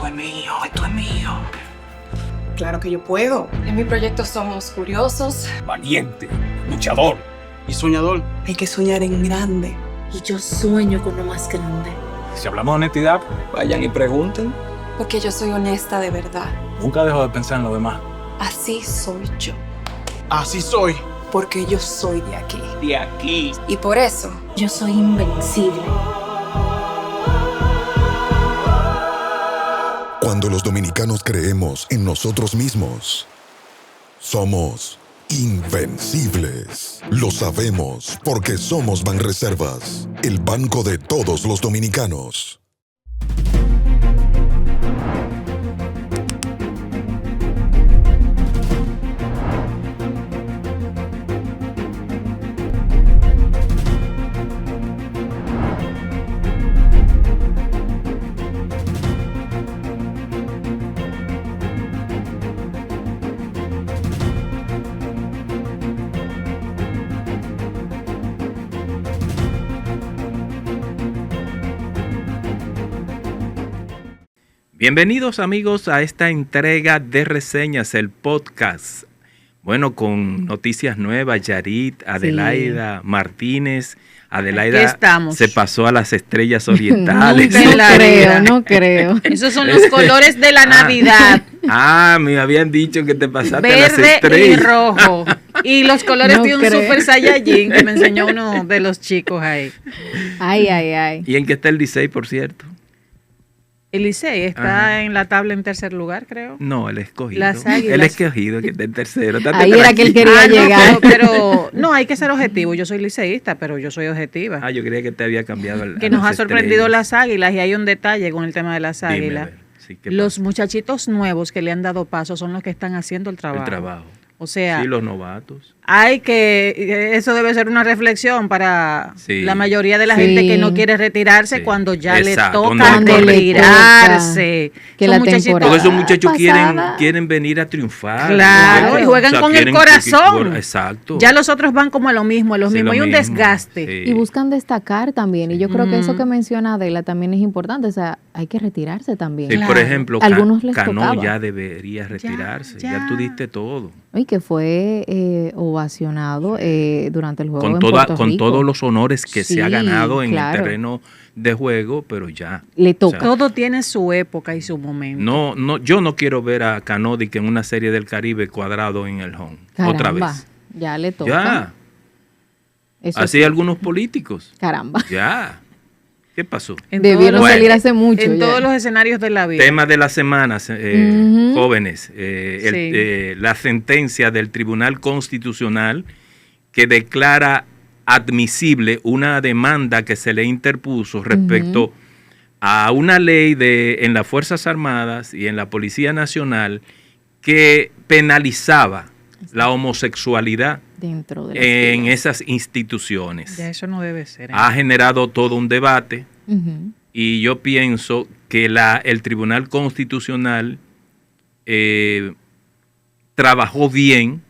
es mío, esto es mío. Claro que yo puedo. En mi proyecto somos curiosos, valiente, luchador Y soñador. Hay que soñar en grande. Y yo sueño con lo más grande. Si hablamos de honestidad, Vayan y pregunten. porque yo soy honesta de verdad. nunca dejo de pensar en lo demás. Así soy yo, Así soy. porque yo soy de aquí. De aquí. Y por eso, Yo soy invencible. Cuando los dominicanos creemos en nosotros mismos, somos invencibles. Lo sabemos porque somos Banreservas, el banco de todos los dominicanos. Bienvenidos amigos a esta entrega de reseñas, el podcast. Bueno, con noticias nuevas, Yarit, Adelaida Martínez. Adelaida se pasó a las estrellas orientales. No creo. Esos son los colores de la Navidad. Me habían dicho que te pasaste a las Verde estrellas. y rojo. Y los colores No de un creo. Super Saiyajin que me enseñó uno de los chicos ahí. Ay. ¿Y en qué está el Licey, por cierto? El Licey está en la tabla en tercer lugar, creo. No, el escogido. Las Águilas. El escogido que está en tercero. Estate Ahí era que él tranquilo. quería llegar. Pero no, hay que ser objetivo. Yo soy liceísta, pero yo soy objetiva. Yo creía que te había cambiado el. Que nos ha sorprendido las Águilas y hay un detalle con el tema de las Dime, Águilas. a ver, sí, ¿qué Los pasa? muchachitos nuevos que le han dado paso son los que están haciendo el trabajo. El trabajo. O sea, Sí, los novatos. eso debe ser una reflexión para Sí. la mayoría de la Sí. gente que no quiere retirarse Sí. cuando ya Exacto, le toca cuando le retirarse. Que Son la muchachitos- temporada Porque esos muchachos pasada. quieren venir a triunfar. Claro, ¿no? y juegan con el quieren- corazón. Exacto. Ya los otros van como a lo mismo, Sí, Hay lo un mismo, desgaste. sí. Y buscan destacar también. Y yo creo que eso Ujú. que menciona Adela también es importante. O sea, hay que retirarse también. Sí, Claro. por ejemplo, Algunos les Cano tocaba. ya debería retirarse. Ya, ya. tú diste todo. Y que fue ovacionado durante el juego Con, en toda, Puerto con Rico. todos los honores que se ha Sí, ganado en claro. el terreno de juego, pero ya. Le toca. O sea, Todo tiene su época y su momento. No, yo no quiero ver a Canodi que en una serie del Caribe cuadrado en el home. Otra Caramba, vez. ya le toca. Ya. Eso Así sí. algunos políticos. Caramba. Ya. ¿Qué pasó? En Debieron todos los- salir hace mucho. En ya. todos los escenarios de la vida. Tema de la semana, Ujú. jóvenes. Sí. La sentencia del Tribunal Constitucional que declara admisible una demanda que se le interpuso respecto a una ley en las Fuerzas Armadas y en la Policía Nacional que penalizaba la homosexualidad Dentro de las en filas. esas instituciones. Ya eso no debe ser. Ha generado todo un debate. Ujú. Y yo pienso que el Tribunal Constitucional trabajó bien,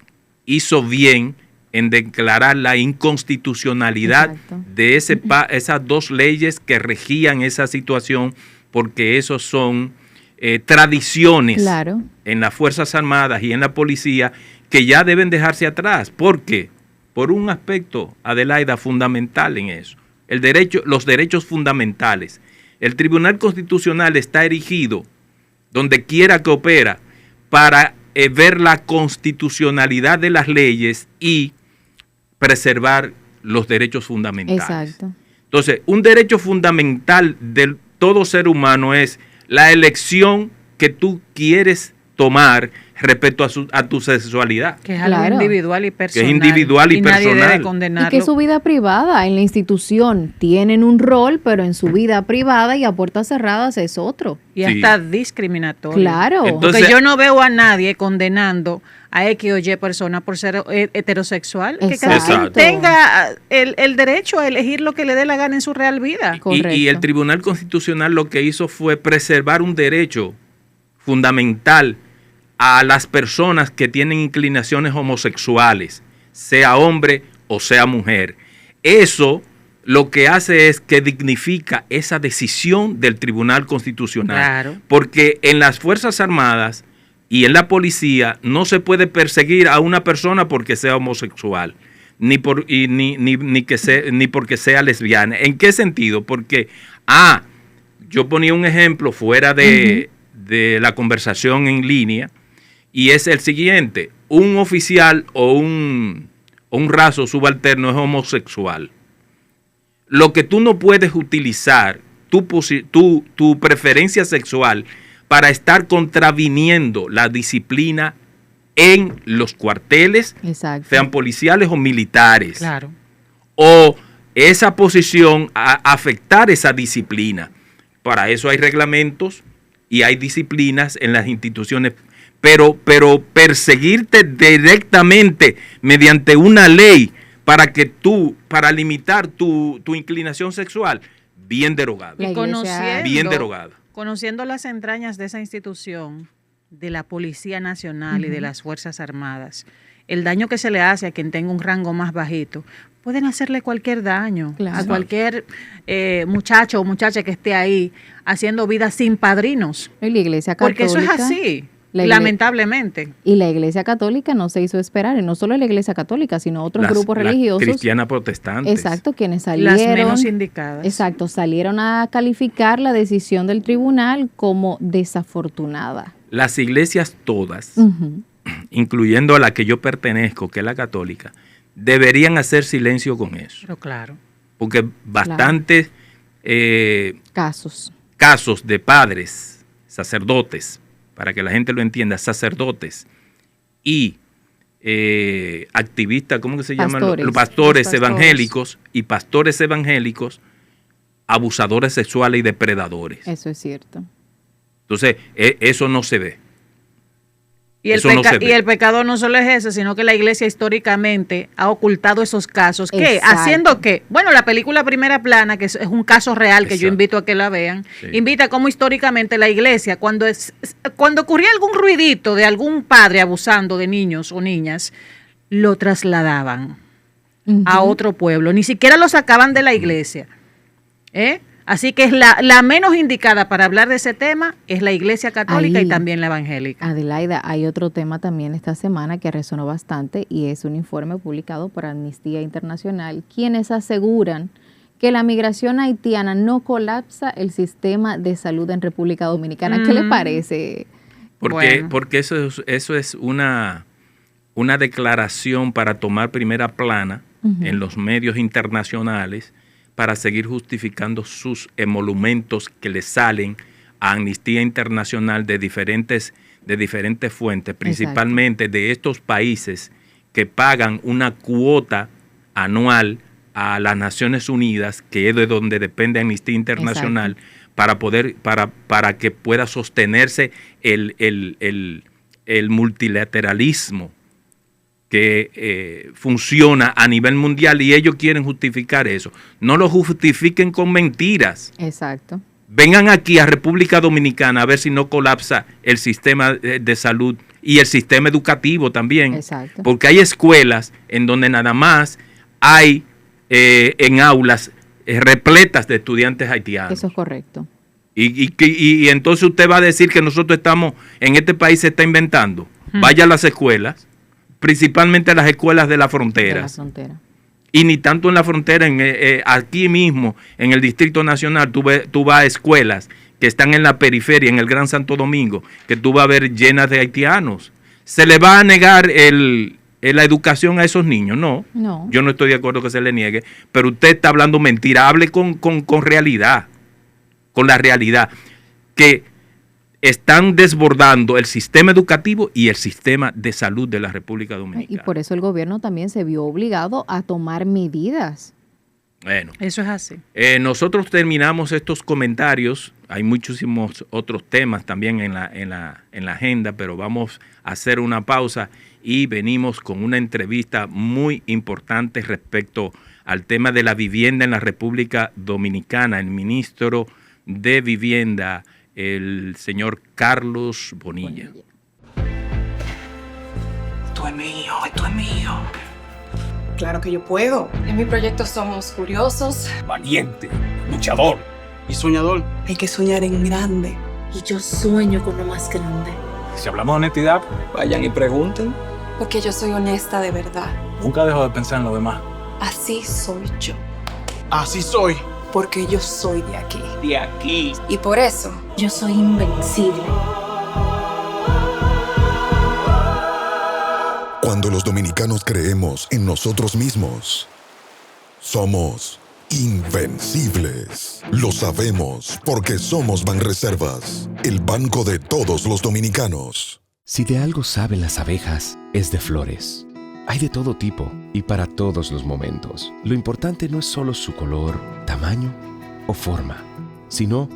hizo bien en declarar la inconstitucionalidad Exacto. de esas dos leyes que regían esa situación, porque esos son tradiciones Claro. en las Fuerzas Armadas y en la policía que ya deben dejarse atrás. ¿Por qué? Por un aspecto, Adelaida, fundamental en eso. Los derechos fundamentales. El Tribunal Constitucional está erigido donde quiera que opera para ver la constitucionalidad de las leyes y preservar los derechos fundamentales. Exacto. Entonces, un derecho fundamental de todo ser humano es la elección que tú quieres tomar respecto a tu sexualidad. Que es algo Claro. individual y personal. individual y Nadie personal. debe Y condenarlo. que su vida privada en la institución tienen un rol, pero en su vida privada y a puertas cerradas es otro. Y Sí. hasta discriminatorio. Claro. Entonces- Porque yo no veo a nadie condenando a X o Y persona por ser heterosexual. Que cada quien Exacto. tenga el derecho a elegir lo que le dé la gana en su real vida. Correcto. Y el Tribunal Constitucional lo que hizo fue preservar un derecho fundamental a las personas que tienen inclinaciones homosexuales, sea hombre o sea mujer. Eso lo que hace es que dignifica esa decisión del Tribunal Constitucional. Claro. Porque en las Fuerzas Armadas y en la policía no se puede perseguir a una persona porque sea homosexual, ni porque sea lesbiana. ¿En qué sentido? Porque, yo ponía un ejemplo fuera de la conversación en línea, y es el siguiente: un oficial o un raso subalterno es homosexual. Lo que tú no puedes utilizar, tu preferencia sexual, para estar contraviniendo la disciplina en los cuarteles, Exacto. sean policiales o militares. Claro. O esa posición a afectar esa disciplina. Para eso hay reglamentos y hay disciplinas en las instituciones. Pero perseguirte directamente mediante una ley para limitar tu inclinación sexual, bien derogado. La iglesia- Bien derogado. Conociendo las entrañas de esa institución, de la Policía Nacional y de las Fuerzas Armadas, el daño que se le hace a quien tenga un rango más bajito, pueden hacerle cualquier daño Claro. a cualquier muchacho o muchacha que esté ahí haciendo vida sin padrinos. Y la iglesia Porque católica. eso es así, la igle- lamentablemente. Y la iglesia católica no se hizo esperar, y no solo la iglesia católica, sino otros grupos religiosos. Cristianas protestantes. Exacto, quienes salieron. Las menos indicadas. Exacto, salieron a calificar la decisión del tribunal como desafortunada. Las iglesias todas, Ujú. incluyendo a la que yo pertenezco, que es la católica, deberían hacer silencio con eso. Pero claro. Porque bastantes Casos. casos de padres, sacerdotes, para que la gente lo entienda, sacerdotes y activistas, ¿cómo que se llaman? Pastores. Los pastores Los pastores. evangélicos y pastores evangélicos, abusadores sexuales y depredadores. Eso es cierto. Entonces, eso no se ve. Y el, Eso no se ve. y el pecado no solo es ese, sino que la iglesia históricamente ha ocultado esos casos. ¿Qué? Exacto. ¿Haciendo qué? Bueno, la película Primera Plana, que es un caso real que yo Exacto. invito a que la vean, Sí. invita cómo históricamente la iglesia, cuando ocurría algún ruidito de algún padre abusando de niños o niñas, lo trasladaban a Ujú. otro pueblo. Ni siquiera lo sacaban de la iglesia. Así que es la menos indicada para hablar de ese tema es la iglesia católica Ahí. y también la evangélica. Adelaida, hay otro tema también esta semana que resonó bastante y es un informe publicado por Amnistía Internacional, quienes aseguran que la migración haitiana no colapsa el sistema de salud en República Dominicana. ¿Qué le parece? Porque Bueno. eso es una declaración para tomar primera plana en los medios internacionales, para seguir justificando sus emolumentos que le salen a Amnistía Internacional de diferentes fuentes, principalmente de estos países que pagan una cuota anual a las Naciones Unidas, que es de donde depende Amnistía Internacional, para que pueda sostenerse el multilateralismo que funciona a nivel mundial, y ellos quieren justificar eso. No lo justifiquen con mentiras. Exacto. Vengan aquí a República Dominicana a ver si no colapsa el sistema de salud y el sistema educativo también. Exacto. Porque hay escuelas en donde nada más hay en aulas repletas de estudiantes haitianos. Eso es correcto. Y entonces usted va a decir que nosotros estamos, en este país se está inventando. Vaya a las escuelas, principalmente a las escuelas de la De frontera. la frontera. Y ni tanto en la frontera, aquí mismo, en el Distrito Nacional, tú vas a escuelas que están en la periferia, en el Gran Santo Domingo, que tú vas a ver llenas de haitianos. ¿Se le va a negar la educación a esos niños? No. No. Yo no estoy de acuerdo que se le niegue, pero usted está hablando mentira. Hable con realidad, con la realidad, que están desbordando el sistema educativo y el sistema de salud de la República Y Dominicana. por eso el gobierno también se vio obligado a tomar medidas. Bueno, Eso es así. nosotros terminamos estos comentarios. Hay muchísimos otros temas también en la agenda, pero vamos a hacer una pausa y venimos con una entrevista muy importante respecto al tema de la vivienda en la República Dominicana. El ministro de Vivienda, el señor Carlos Bonilla. Esto es mío, esto es mío. Claro que yo puedo. En mi proyecto somos curiosos. Valiente, luchador. Y soñador. Hay que soñar en grande. Y yo sueño con lo más grande. Si hablamos de honestidad, Vayan y pregunten. Porque yo soy honesta de verdad. nunca dejo de pensar en lo demás. Así soy yo. Así soy. Porque yo soy de aquí. De aquí. Y por eso Yo soy invencible. Cuando los dominicanos creemos en nosotros mismos, somos invencibles. Lo sabemos porque somos Banreservas, el banco de todos los dominicanos. Si de algo saben las abejas, es de flores. Hay de todo tipo y para todos los momentos. Lo importante no es solo su color, tamaño o forma, sino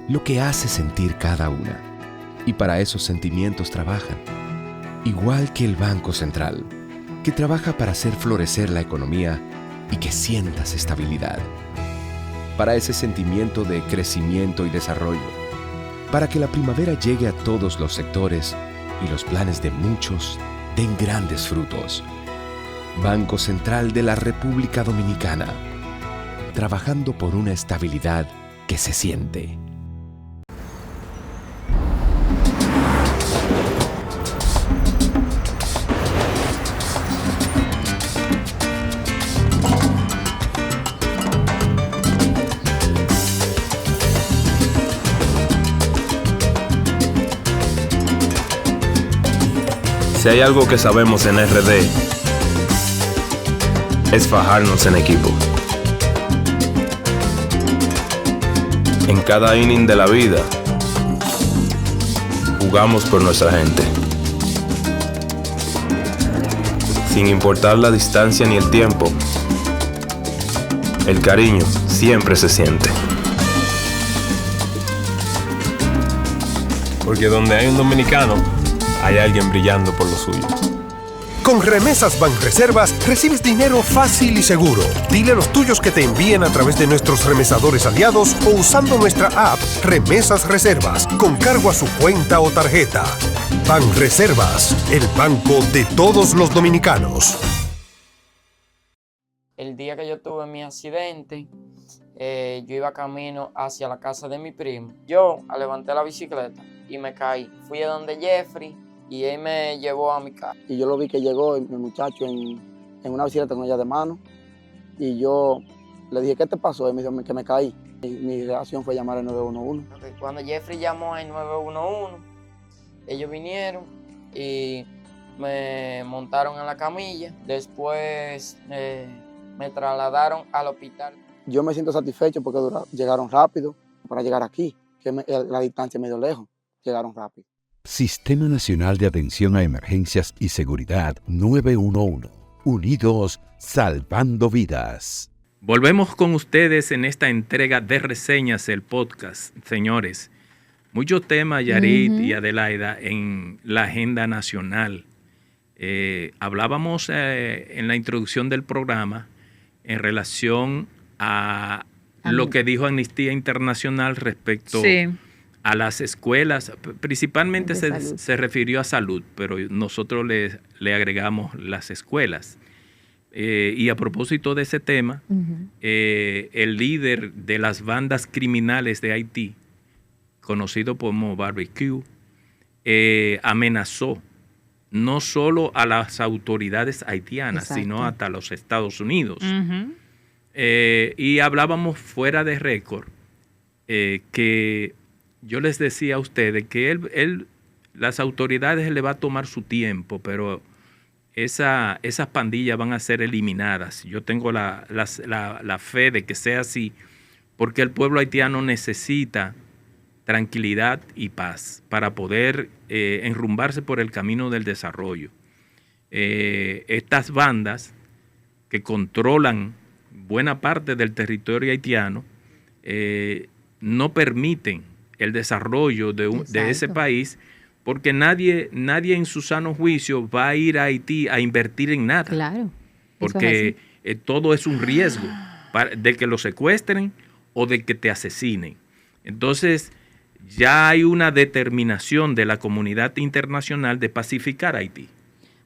lo que hace sentir cada una. Y para esos sentimientos trabajan. Igual que el Banco Central, que trabaja para hacer florecer la economía y que sientas estabilidad. Para ese sentimiento de crecimiento y desarrollo. Para que la primavera llegue a todos los sectores y los planes de muchos den grandes frutos. Banco Central de la República Dominicana. Trabajando por una estabilidad que se siente. Si hay algo que sabemos en RD, es fajarnos en equipo. En cada inning de la vida, jugamos por nuestra gente. Sin importar la distancia ni el tiempo, el cariño siempre se siente. Porque donde hay un dominicano, hay alguien brillando por lo suyo. Con Remesas Banreservas recibes dinero fácil y seguro. Dile a los tuyos que te envíen a través de nuestros remesadores aliados o usando nuestra app Remesas Reservas con cargo a su cuenta o tarjeta. Banreservas, el banco de todos los dominicanos. El día que yo tuve mi accidente, yo iba camino hacia la casa de mi primo. Yo levanté la bicicleta y me caí. Fui a donde Jeffrey y él me llevó a mi casa. Y yo lo vi que llegó el muchacho en una bicicleta con ella de mano. Y yo le dije, ¿qué te pasó? Y me dijo que me caí. Y mi reacción fue llamar al 911. Cuando Jeffrey llamó al 911, ellos vinieron y me montaron en la camilla. Después me trasladaron al hospital. Yo me siento satisfecho porque llegaron rápido para llegar aquí, que la distancia medio lejos. Llegaron rápido. Sistema Nacional de Atención a Emergencias y Seguridad 911. Unidos, salvando vidas. Volvemos con ustedes en esta entrega de reseñas, el podcast. Señores, muchos temas, Yarit y Adelaida, en la agenda nacional. Hablábamos en la introducción del programa en relación a lo que dijo Amnistía Internacional respecto a las escuelas, principalmente se refirió a salud, pero nosotros le agregamos las escuelas. Y a propósito de ese tema, el líder de las bandas criminales de Haití, conocido como Barbecue, amenazó no solo a las autoridades haitianas, sino hasta los Estados Unidos. Y hablábamos fuera de récord que yo les decía a ustedes que las autoridades le va a tomar su tiempo, pero esas pandillas van a ser eliminadas. Yo tengo la fe de que sea así, porque el pueblo haitiano necesita tranquilidad y paz para poder enrumbarse por el camino del desarrollo. Estas bandas que controlan buena parte del territorio haitiano no permiten el desarrollo de ese país, porque nadie en su sano juicio va a ir a Haití a invertir en nada. Claro. Porque todo es un riesgo de que lo secuestren o de que te asesinen. Entonces, ya hay una determinación de la comunidad internacional de pacificar a Haití.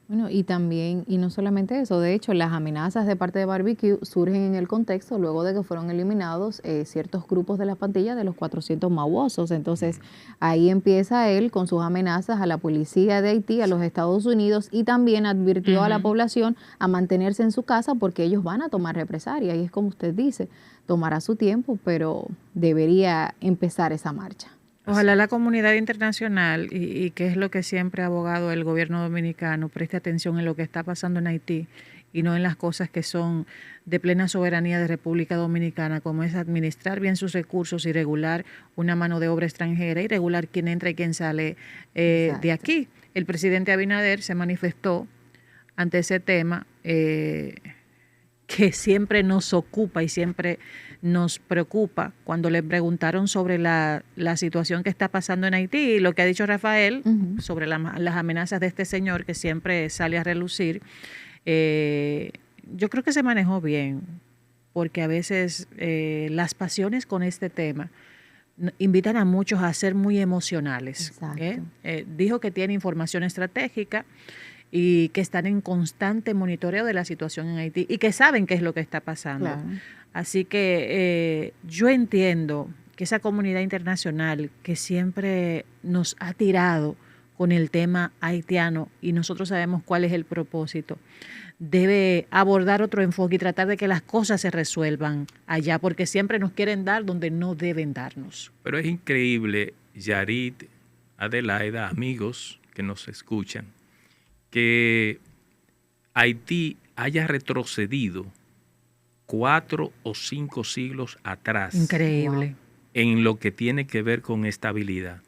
Bueno, y también, y no solamente eso, de hecho, las amenazas de parte de Barbecue surgen en el contexto luego de que fueron eliminados ciertos grupos de la pandilla de los 400 mauosos. Entonces, ahí empieza él con sus amenazas a la policía de Haití, a los Estados Unidos, y también advirtió a la población a mantenerse en su casa porque ellos van a tomar represalia. Y es como usted dice, tomará su tiempo, pero debería empezar esa marcha. Ojalá la comunidad internacional, y que es lo que siempre ha abogado el gobierno dominicano, preste atención en lo que está pasando en Haití y no en las cosas que son de plena soberanía de República Dominicana, como es administrar bien sus recursos y regular una mano de obra extranjera y regular quién entra y quién sale de aquí. El presidente Abinader se manifestó ante ese tema que siempre nos ocupa y siempre nos preocupa cuando le preguntaron sobre la situación que está pasando en Haití y lo que ha dicho Rafael sobre las amenazas de este señor que siempre sale a relucir. Yo creo que se manejó bien, porque a veces las pasiones con este tema invitan a muchos a ser muy emocionales. Dijo que tiene información estratégica y que están en constante monitoreo de la situación en Haití y que saben qué es lo que está pasando. Claro. Así que yo entiendo que esa comunidad internacional que siempre nos ha tirado con el tema haitiano y nosotros sabemos cuál es el propósito, debe abordar otro enfoque y tratar de que las cosas se resuelvan allá, porque siempre nos quieren dar donde no deben darnos. Pero es increíble, Yarit, Adelaida, amigos que nos escuchan, que Haití haya retrocedido 4 o 5 siglos atrás. Increíble. En lo que tiene que ver con estabilidad.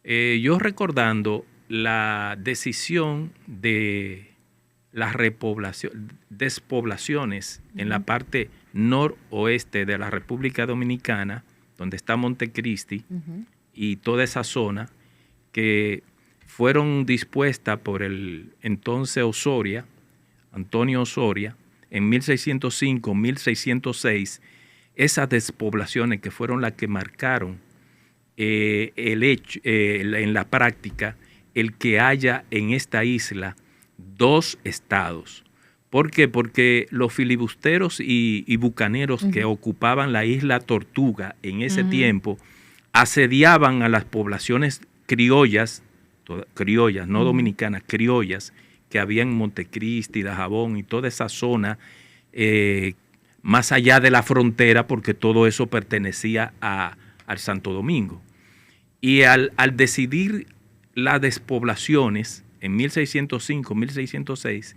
Yo recordando la decisión de las despoblaciones en la parte noroeste de la República Dominicana, donde está Montecristi y toda esa zona, que fueron dispuestas por el entonces Antonio Osoria, en 1605, 1606, esas despoblaciones que fueron las que marcaron el hecho, en la práctica, el que haya en esta isla 2 estados. ¿Por qué? Porque los filibusteros y bucaneros que ocupaban la isla Tortuga en ese tiempo asediaban a las poblaciones criollas, no dominicanas, criollas, que había en Montecristi, Dajabón y toda esa zona más allá de la frontera, porque todo eso pertenecía al Santo Domingo. Y al decidir las despoblaciones en 1605, 1606,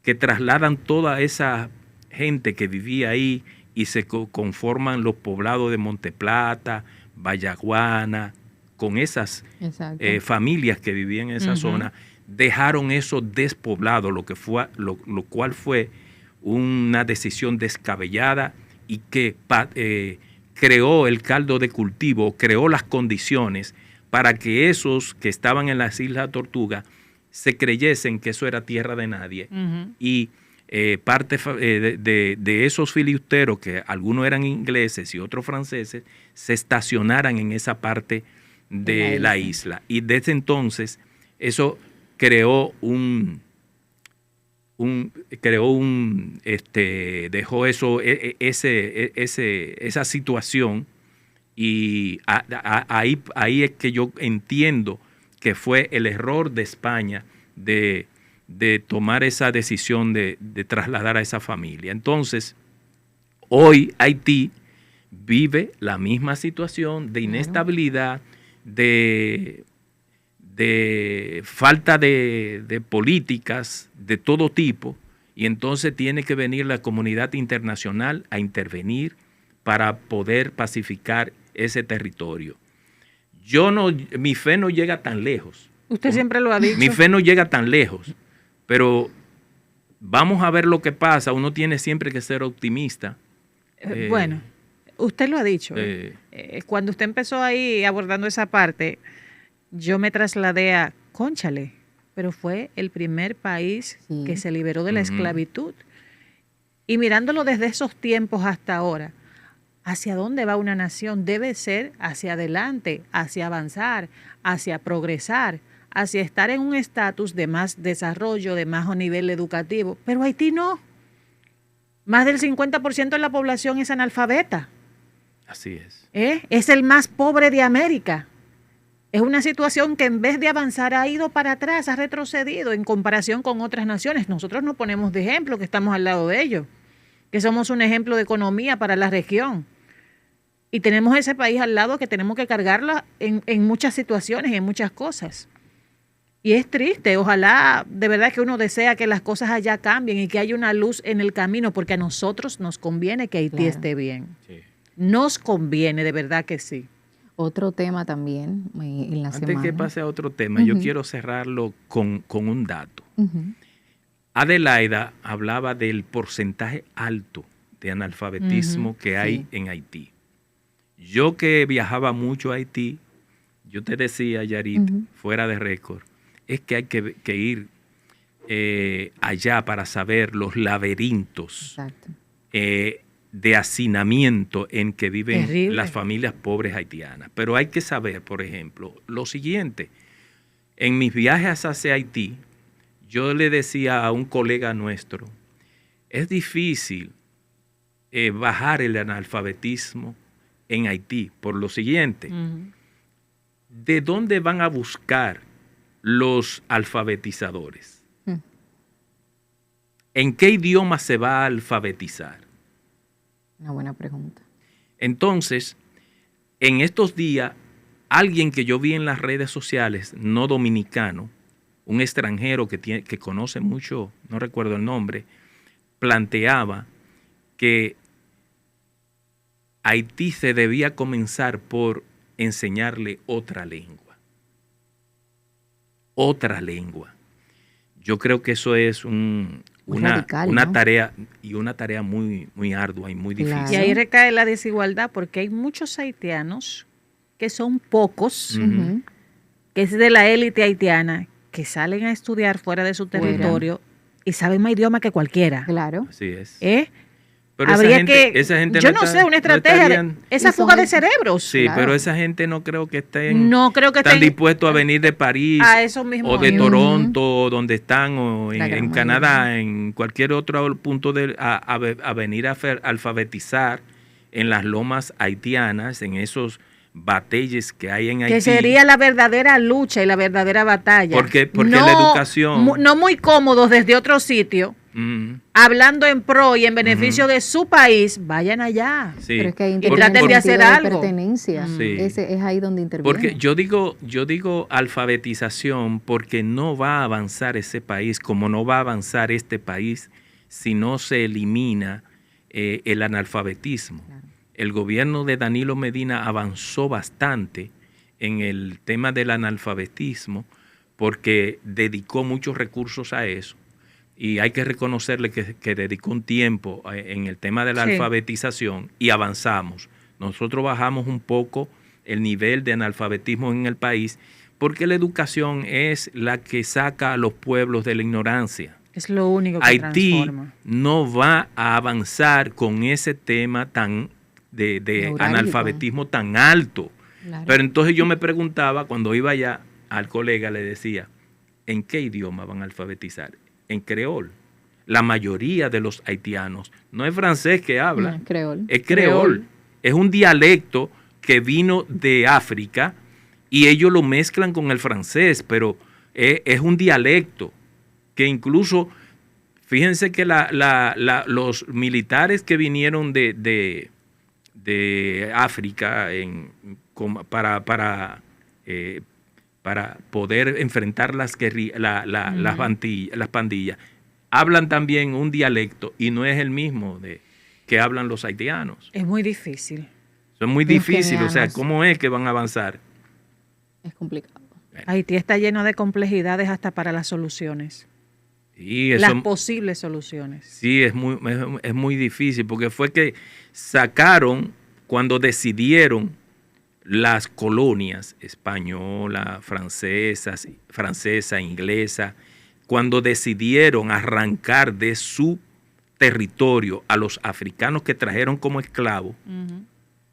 que trasladan toda esa gente que vivía ahí y se conforman los poblados de Monteplata, Vallaguana, con esas familias que vivían en esa zona, dejaron eso despoblado, lo cual fue una decisión descabellada y que creó el caldo de cultivo, creó las condiciones para que esos que estaban en las Islas Tortuga se creyesen que eso era tierra de nadie. Y parte de esos filibusteros, que algunos eran ingleses y otros franceses, se estacionaran en esa parte de la isla. Y desde entonces eso dejó eso, esa situación, y ahí es que yo entiendo que fue el error de España de tomar esa decisión de trasladar a esa familia. Entonces, hoy Haití vive la misma situación de inestabilidad, de falta de políticas de todo tipo, y entonces tiene que venir la comunidad internacional a intervenir para poder pacificar ese territorio. Mi fe no llega tan lejos. Usted siempre lo ha dicho. Mi fe no llega tan lejos, pero vamos a ver lo que pasa. Uno tiene siempre que ser optimista. Bueno, usted lo ha dicho. Cuando usted empezó ahí abordando esa parte, yo me trasladé a cónchale, pero fue el primer país que se liberó de la esclavitud. Y mirándolo desde esos tiempos hasta ahora, ¿hacia dónde va una nación? Debe ser hacia adelante, hacia avanzar, hacia progresar, hacia estar en un estatus de más desarrollo, de más nivel educativo, pero Haití no. Más del 50% de la población es analfabeta. Así es. Es el más pobre de América. Es una situación que en vez de avanzar ha ido para atrás, ha retrocedido en comparación con otras naciones. Nosotros nos ponemos de ejemplo, que estamos al lado de ellos, que somos un ejemplo de economía para la región. Y tenemos ese país al lado que tenemos que cargarla en muchas situaciones, en muchas cosas. Y es triste, ojalá de verdad que uno desea que las cosas allá cambien y que haya una luz en el camino, porque a nosotros nos conviene que Haití esté bien. Sí. Nos conviene, de verdad que sí. Otro tema también en la semana. Antes que pase a otro tema, yo quiero cerrarlo con un dato. Adelaida hablaba del porcentaje alto de analfabetismo que hay en Haití. Yo que viajaba mucho a Haití, yo te decía, Yarit, fuera de récord, es que hay que ir allá para saber los laberintos de hacinamiento en que viven las familias pobres haitianas. Pero hay que saber, por ejemplo, lo siguiente. En mis viajes hacia Haití, yo le decía a un colega nuestro, es difícil bajar el analfabetismo en Haití por lo siguiente. ¿De dónde van a buscar los alfabetizadores? ¿En qué idioma se va a alfabetizar? Una buena pregunta. Entonces, en estos días, alguien que yo vi en las redes sociales, no dominicano, un extranjero que conoce mucho, no recuerdo el nombre, planteaba que Haití se debía comenzar por enseñarle otra lengua. Otra lengua. Yo creo que eso es una tarea y una tarea muy, muy ardua y muy difícil. Y ahí recae la desigualdad, porque hay muchos haitianos que son pocos, que es de la élite haitiana, que salen a estudiar fuera de su territorio y saben más idioma que cualquiera. Claro. Así es. Pero esa gente yo no sé, una estrategia, esa fuga de cerebros. Sí, claro. Pero esa gente no creo que estén dispuestos a venir de París o de Toronto, donde están, o en Canadá, en cualquier otro punto a venir a alfabetizar en las lomas haitianas, en esos batalles que hay en Haití. Que sería la verdadera lucha y la verdadera batalla. Porque la educación... No muy cómodos desde otro sitio, hablando en pro y en beneficio de su país, vayan allá. Sí. Pero es que hay y traten de hacer algo. De pertenencia. Es ahí donde interviene. Porque yo digo alfabetización porque no va a avanzar ese país como no va a avanzar este país si no se elimina el analfabetismo. Claro. El gobierno de Danilo Medina avanzó bastante en el tema del analfabetismo porque dedicó muchos recursos a eso. Y hay que reconocerle que dedicó un tiempo en el tema de la alfabetización y avanzamos. Nosotros bajamos un poco el nivel de analfabetismo en el país porque la educación es la que saca a los pueblos de la ignorancia. Es lo único que Haití transforma. No va a avanzar con ese tema tan de analfabetismo tan alto. Claro. Pero entonces yo me preguntaba, cuando iba allá al colega, le decía, ¿en qué idioma van a alfabetizar? En creol. La mayoría de los haitianos no es francés que hablan, es creol. Es un dialecto que vino de África y ellos lo mezclan con el francés, pero es un dialecto que incluso, fíjense que los militares que vinieron de África para poder enfrentar las pandillas, hablan también un dialecto y no es el mismo que hablan los haitianos. Es muy difícil. Es muy difícil, o sea, ¿cómo es que van a avanzar? Es complicado. Bueno. Haití está lleno de complejidades hasta para las soluciones. Sí, las posibles soluciones. Sí, es muy difícil porque fue que sacaron, cuando decidieron las colonias española, francesa, inglesa, cuando decidieron arrancar de su territorio a los africanos que trajeron como esclavos,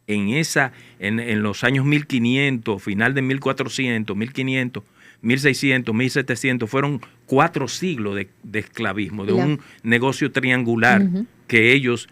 en los años 1500, final de 1400, 1500, 1600, 1700, fueron 4 siglos de esclavismo, de un negocio triangular que ellos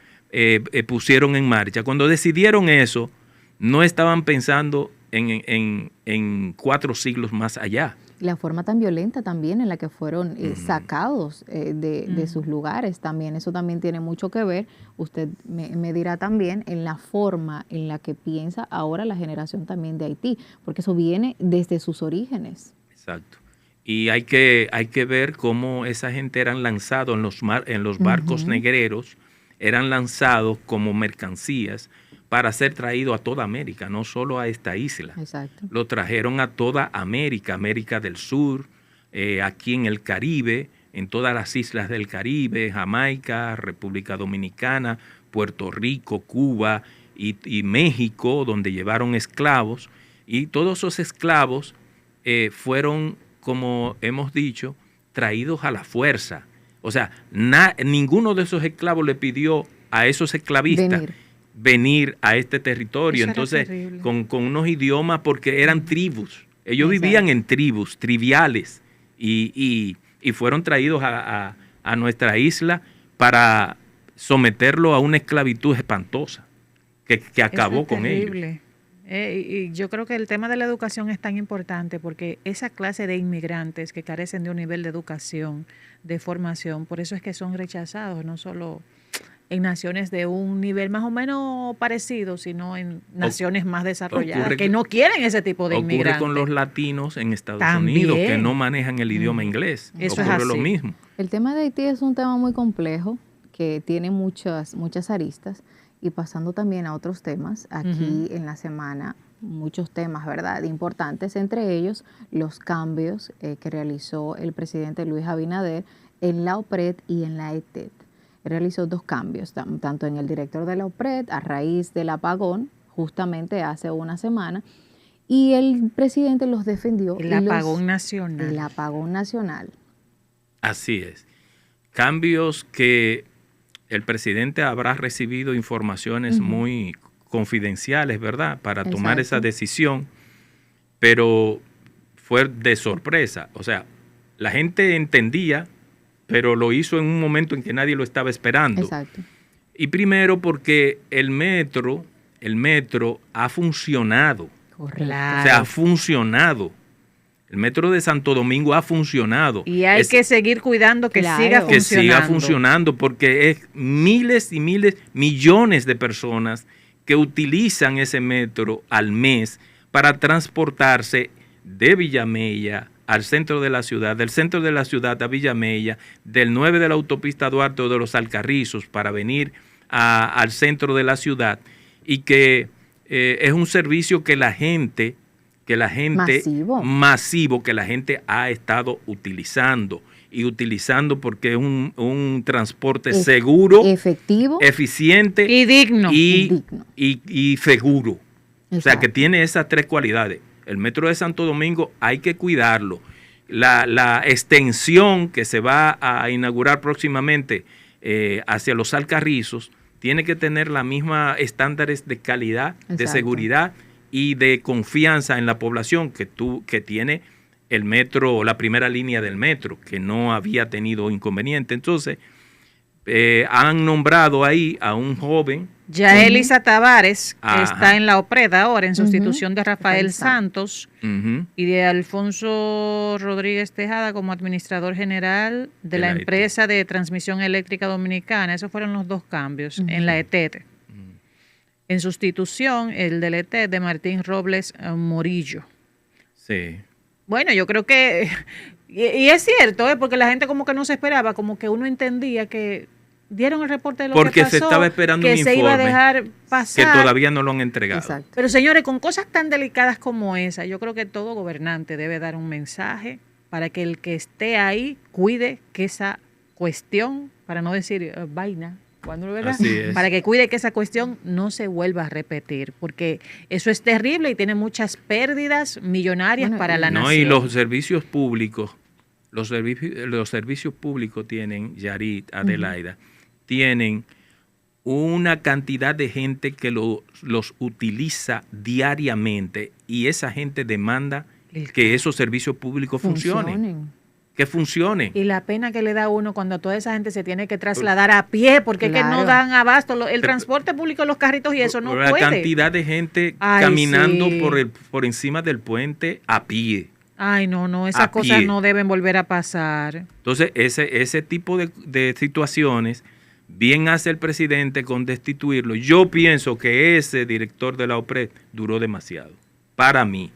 pusieron en marcha. Cuando decidieron eso, no estaban pensando en 4 siglos más allá. La forma tan violenta también en la que fueron sacados de sus lugares también, eso también tiene mucho que ver, usted me dirá también, en la forma en la que piensa ahora la generación también de Haití, porque eso viene desde sus orígenes. Exacto. Y hay que ver cómo esa gente eran lanzados en los barcos negreros, eran lanzados como mercancías para ser traído a toda América, no solo a esta isla. Exacto. Lo trajeron a toda América, América del Sur, aquí en el Caribe, en todas las islas del Caribe, Jamaica, República Dominicana, Puerto Rico, Cuba y México, donde llevaron esclavos. Y todos esos esclavos fueron, como hemos dicho, traídos a la fuerza. O sea, ninguno de esos esclavos le pidió a esos esclavistas venir a este territorio. Entonces, con unos idiomas, porque eran tribus. Ellos vivían en tribus triviales y fueron traídos a nuestra isla para someterlo a una esclavitud espantosa que acabó con ellos. Y yo creo que el tema de la educación es tan importante porque esa clase de inmigrantes que carecen de un nivel de educación, de formación, por eso es que son rechazados, no solo en naciones de un nivel más o menos parecido, sino en naciones más desarrolladas que no quieren ese tipo de inmigrantes. Ocurre con los latinos en Estados Unidos que no manejan el idioma inglés. Eso ocurre es así. lo mismo. El tema de Haití es un tema muy complejo que tiene muchas aristas. Y pasando también a otros temas, aquí en la semana, muchos temas, ¿verdad?, importantes, entre ellos los cambios que realizó el presidente Luis Abinader en la OPRED y en la ETED. Realizó 2 cambios, tanto en el director de la OPRED, a raíz del apagón, justamente hace una semana, y el presidente los defendió. El apagón nacional. El apagón nacional. Así es. Cambios que el presidente habrá recibido informaciones muy confidenciales, ¿verdad?, para tomar esa decisión, pero fue de sorpresa. O sea, la gente entendía, pero lo hizo en un momento en que nadie lo estaba esperando. Exacto. Y primero porque el metro ha funcionado. Correcto. O sea, ha funcionado. El metro de Santo Domingo ha funcionado. Y hay que seguir cuidando que siga funcionando. Que siga funcionando porque es miles y miles, millones de personas que utilizan ese metro al mes para transportarse de Villamella al centro de la ciudad, del centro de la ciudad a Villamella, del 9 de la autopista Duarte o de los Alcarrizos para venir al centro de la ciudad, y que es un servicio que la gente masivo que la gente ha estado utilizando porque es un transporte seguro, efectivo, eficiente y digno y seguro. Exacto. O sea, que tiene esas 3 cualidades. El metro de Santo Domingo hay que cuidarlo. La extensión que se va a inaugurar próximamente hacia los Alcarrizos tiene que tener la misma estándares de calidad, de seguridad y de confianza en la población que tiene el metro, la primera línea del metro, que no había tenido inconveniente. Entonces, han nombrado ahí a un joven. Yaelisa Tavares, que está en la OPRED ahora, en sustitución de Rafael Santos, y de Alfonso Rodríguez Tejada como administrador general de la empresa de transmisión eléctrica dominicana. Esos fueron los 2 cambios en la ETED. En sustitución, el del ETED de Martín Robles Morillo. Sí. Bueno, yo creo que, y es cierto, porque la gente como que no se esperaba, como que uno entendía que dieron el reporte de lo porque que pasó, se estaba esperando que un se informe iba a dejar pasar, que todavía no lo han entregado. Exacto. Pero señores, con cosas tan delicadas como esa, yo creo que todo gobernante debe dar un mensaje para que el que esté ahí cuide que esa cuestión, para no decir vaina, para que cuide que esa cuestión no se vuelva a repetir, porque eso es terrible y tiene muchas pérdidas millonarias para la nación. Y los servicios públicos, los servicios públicos tienen, Yarit, Adelaida, tienen una cantidad de gente que los utiliza diariamente, y esa gente demanda que esos servicios públicos funcionen. Que funcione. Y la pena que le da a uno cuando toda esa gente se tiene que trasladar a pie, porque es que no dan abasto. El transporte público, los carritos y eso no puede. La cantidad de gente caminando por encima del puente a pie. Ay, no, esas cosas no deben volver a pasar. Entonces, ese tipo de situaciones, bien hace el presidente con destituirlo. Yo pienso que ese director de la OPRED duró demasiado. Para mí,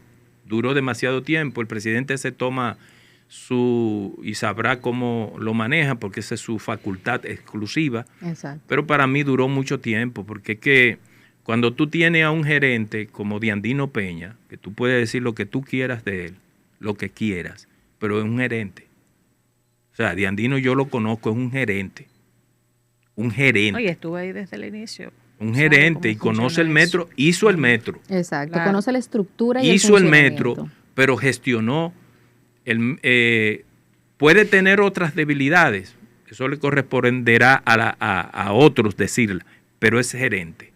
duró demasiado tiempo. El presidente se toma y sabrá cómo lo maneja, porque esa es su facultad exclusiva. Exacto. Pero para mí duró mucho tiempo, porque es que cuando tú tienes a un gerente como Diandino Peña, que tú puedes decir lo que tú quieras de él, lo que quieras, pero es un gerente. O sea, Diandino yo lo conozco, es un gerente. Un gerente. Oye, estuve ahí desde el inicio. Un gerente y conoce el metro, hizo el metro. Exacto, claro. Conoce la estructura y hizo el metro, pero gestionó. Puede tener otras debilidades, eso le corresponderá a otros decirla, pero es gerente.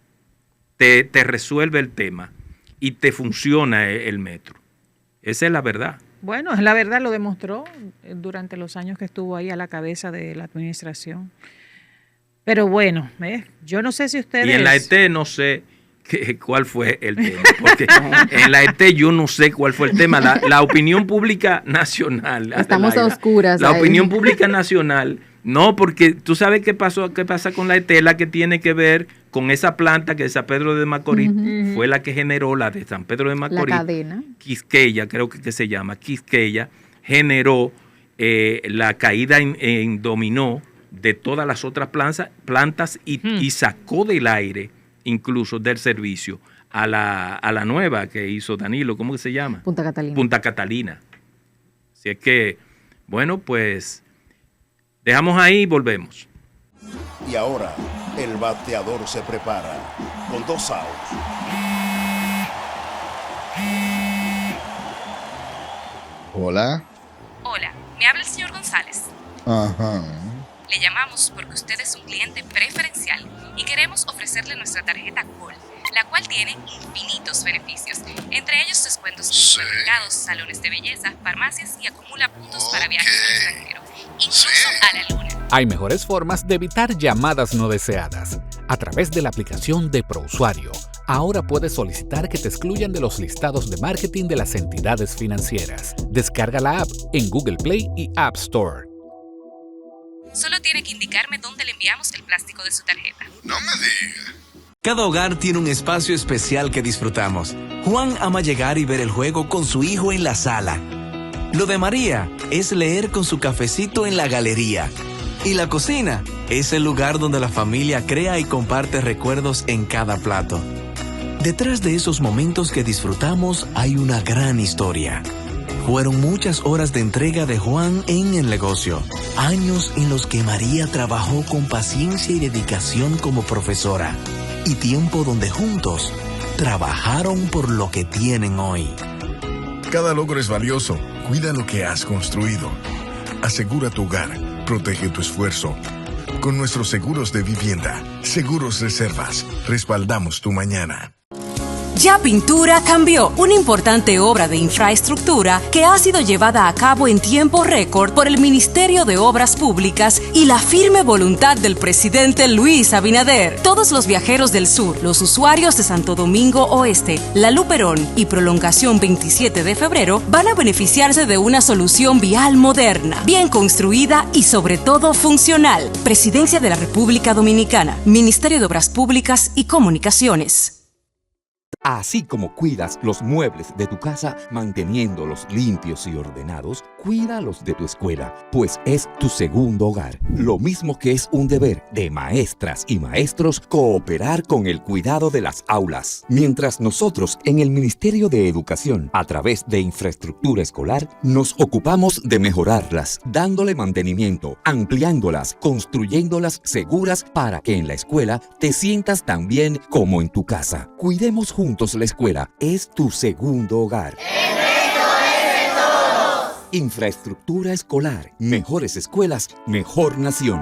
Te resuelve el tema y te funciona el metro. Esa es la verdad. Bueno, la verdad lo demostró durante los años que estuvo ahí a la cabeza de la administración. Pero bueno, yo no sé si ustedes... Y en la ET no sé cuál fue el tema, porque en la ET yo no sé cuál fue el tema. La opinión pública nacional. Estamos a oscuras. La opinión pública nacional, no, porque tú sabes qué pasa con la ET, la que tiene que ver con esa planta que de San Pedro de Macorís fue la que generó la de San Pedro de Macorís. La cadena. Quisqueya, creo que se llama, Quisqueya, generó la caída en dominó de todas las otras plantas y sacó del aire, incluso del servicio, a la nueva que hizo Danilo, ¿cómo que se llama? Punta Catalina. Punta Catalina. Así es que, bueno, pues dejamos ahí y volvemos. Y ahora, el bateador se prepara con 2 outs. Hola. Hola, me habla el señor González. Ajá. Le llamamos porque usted es un cliente preferencial y queremos ofrecerle nuestra tarjeta Gold, la cual tiene infinitos beneficios, entre ellos descuentos en supermercados, salones de belleza, farmacias y acumula puntos para viajes al extranjero, incluso a la luna. Hay mejores formas de evitar llamadas no deseadas. A través de la aplicación de ProUsuario, ahora puedes solicitar que te excluyan de los listados de marketing de las entidades financieras. Descarga la app en Google Play y App Store. Solo tiene que indicarme dónde le enviamos el plástico de su tarjeta. No me diga. Cada hogar tiene un espacio especial que disfrutamos. Juan ama llegar y ver el juego con su hijo en la sala. Lo de María es leer con su cafecito en la galería. Y la cocina es el lugar donde la familia crea y comparte recuerdos en cada plato. Detrás de esos momentos que disfrutamos hay una gran historia. Fueron muchas horas de entrega de Juan en el negocio, años en los que María trabajó con paciencia y dedicación como profesora, y tiempo donde juntos trabajaron por lo que tienen hoy. Cada logro es valioso. Cuida lo que has construido. Asegura tu hogar. Protege tu esfuerzo. Con nuestros seguros de vivienda, Seguros Reservas, respaldamos tu mañana. Ya Pintura cambió, una importante obra de infraestructura que ha sido llevada a cabo en tiempo récord por el Ministerio de Obras Públicas y la firme voluntad del presidente Luis Abinader. Todos los viajeros del sur, los usuarios de Santo Domingo Oeste, La Luperón y Prolongación 27 de febrero van a beneficiarse de una solución vial moderna, bien construida y sobre todo funcional. Presidencia de la República Dominicana, Ministerio de Obras Públicas y Comunicaciones. Así como cuidas los muebles de tu casa manteniéndolos limpios y ordenados, cuídalos de tu escuela, pues es tu segundo hogar. Lo mismo que es un deber de maestras y maestros cooperar con el cuidado de las aulas. Mientras nosotros en el Ministerio de Educación, a través de infraestructura escolar, nos ocupamos de mejorarlas, dándole mantenimiento, ampliándolas, construyéndolas seguras para que en la escuela te sientas tan bien como en tu casa. Cuidemos juntos la escuela, es tu segundo hogar. ¡El reto es de todos! Infraestructura escolar, mejores escuelas, mejor nación.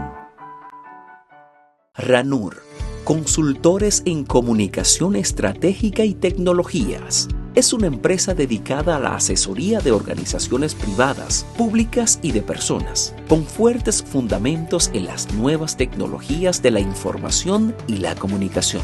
RANUR, consultores en comunicación estratégica y tecnologías. es una empresa dedicada a la asesoría de organizaciones privadas, públicas y de personas, con fuertes fundamentos en las nuevas tecnologías de la información y la comunicación.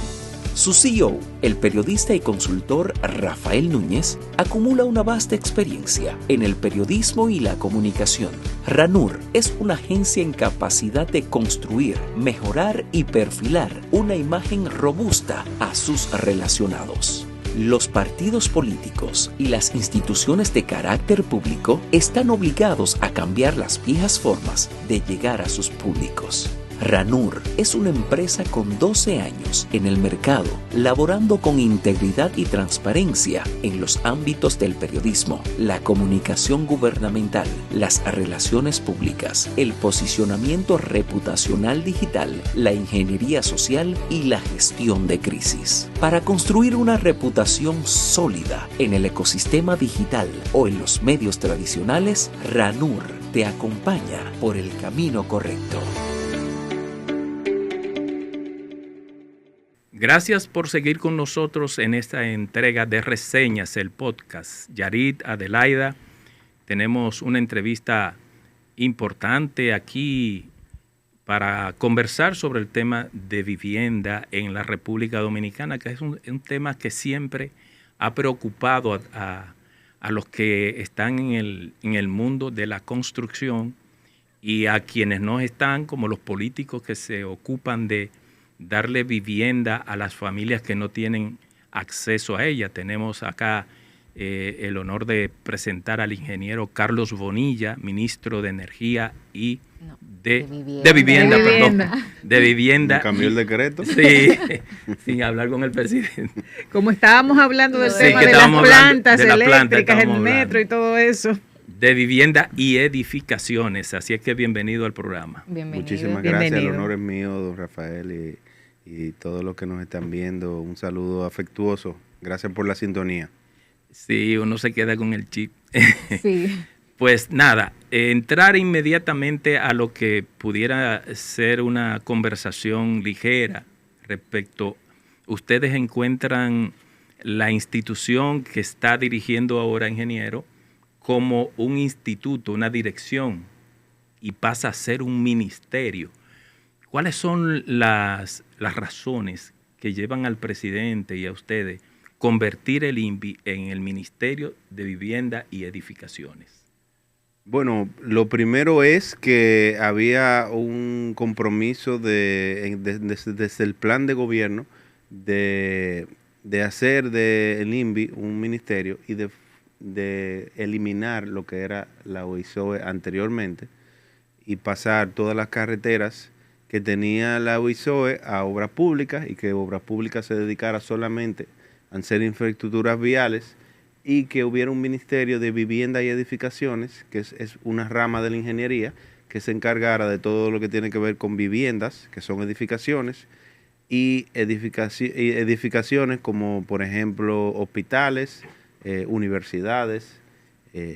Su CEO, el periodista y consultor Rafael Núñez, acumula una vasta experiencia en el periodismo y la comunicación. RANUR es una agencia en capacidad de construir, mejorar y perfilar una imagen robusta a sus relacionados. Los partidos políticos y las instituciones de carácter público están obligados a cambiar las viejas formas de llegar a sus públicos. RANUR es una empresa con 12 años en el mercado, laborando con integridad y transparencia en los ámbitos del periodismo, la comunicación gubernamental, las relaciones públicas, el posicionamiento reputacional digital, la ingeniería social y la gestión de crisis. Para construir una reputación sólida en el ecosistema digital o en los medios tradicionales, RANUR te acompaña por el camino correcto. Gracias por seguir con nosotros en esta entrega de Reseñas, el podcast. Yarit, Adelaida, tenemos una entrevista importante aquí para conversar sobre el tema de vivienda en la República Dominicana, que es un tema que siempre ha preocupado a los que están en el mundo de la construcción y a quienes no están, como los políticos que se ocupan de darle vivienda a las familias que no tienen acceso a ella. Tenemos acá el honor de presentar al ingeniero Carlos Bonilla, ministro de Energía y de Vivienda. ¿Cambió el decreto? Sí, sin hablar con el presidente. Como estábamos hablando del tema de las plantas eléctricas, el metro y todo eso. De Vivienda y Edificaciones. Así es que bienvenido al programa. Bienvenido. Muchísimas gracias. El honor es mío, don Rafael, y todos los que nos están viendo. Un saludo afectuoso. Gracias por la sintonía. Sí, uno se queda con el chip. Sí. Pues nada, entrar inmediatamente a lo que pudiera ser una conversación ligera respecto. Ustedes encuentran la institución que está dirigiendo ahora, ingeniero, como un instituto, una dirección, y pasa a ser un ministerio. ¿Cuáles son las razones que llevan al presidente y a ustedes convertir el INVI en el Ministerio de Vivienda y Edificaciones? Bueno, lo primero es que había un compromiso desde el plan de gobierno de hacer del INVI un ministerio y de eliminar lo que era la OISOE anteriormente y pasar todas las carreteras que tenía la OISOE a obras públicas y que obras públicas se dedicara solamente a hacer infraestructuras viales y que hubiera un ministerio de vivienda y edificaciones, que es una rama de la ingeniería, que se encargara de todo lo que tiene que ver con viviendas, que son edificaciones, y edificaciones como por ejemplo hospitales, universidades,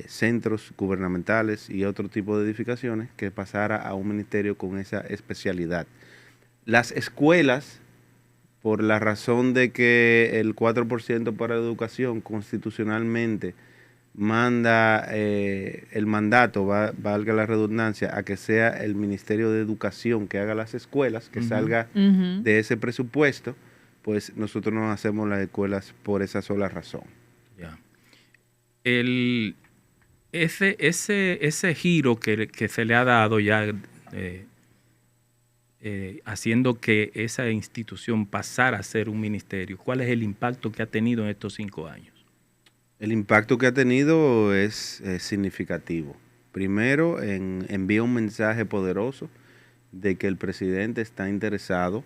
centros gubernamentales y otro tipo de edificaciones, que pasara a un ministerio con esa especialidad. Las escuelas, por la razón de que el 4% para la educación constitucionalmente manda el mandato, valga la redundancia, a que sea el Ministerio de Educación que haga las escuelas, que salga de ese presupuesto, pues nosotros no hacemos las escuelas por esa sola razón. Ya. Ese giro que se le ha dado ya, haciendo que esa institución pasara a ser un ministerio, ¿cuál es el impacto que ha tenido en estos 5 años? El impacto que ha tenido es significativo. Primero, envía un mensaje poderoso de que el presidente está interesado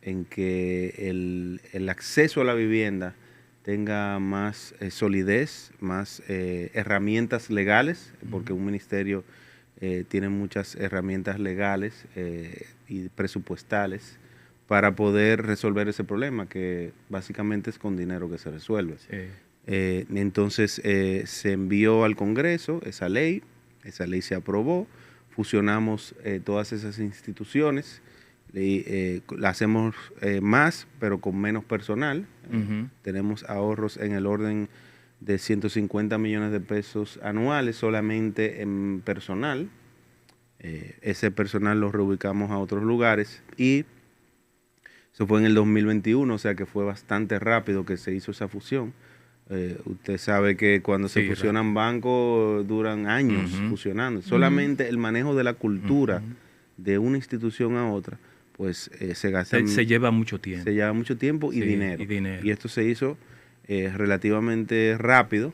en que el acceso a la vivienda tenga más solidez, más herramientas legales, porque un ministerio tiene muchas herramientas legales y presupuestales para poder resolver ese problema, que básicamente es con dinero que se resuelve. Sí. Entonces se envió al Congreso esa ley se aprobó, fusionamos todas esas instituciones, la hacemos más pero con menos personal. Tenemos ahorros en el orden de 150 millones de pesos anuales solamente en personal. Ese personal lo reubicamos a otros lugares y eso fue en el 2021, o sea que fue bastante rápido que se hizo esa fusión. Usted sabe que cuando se fusionan bancos duran años fusionando. Solamente el manejo de la cultura de una institución a otra, pues se gasta. Se lleva mucho tiempo. Se lleva mucho tiempo y dinero. Y esto se hizo relativamente rápido.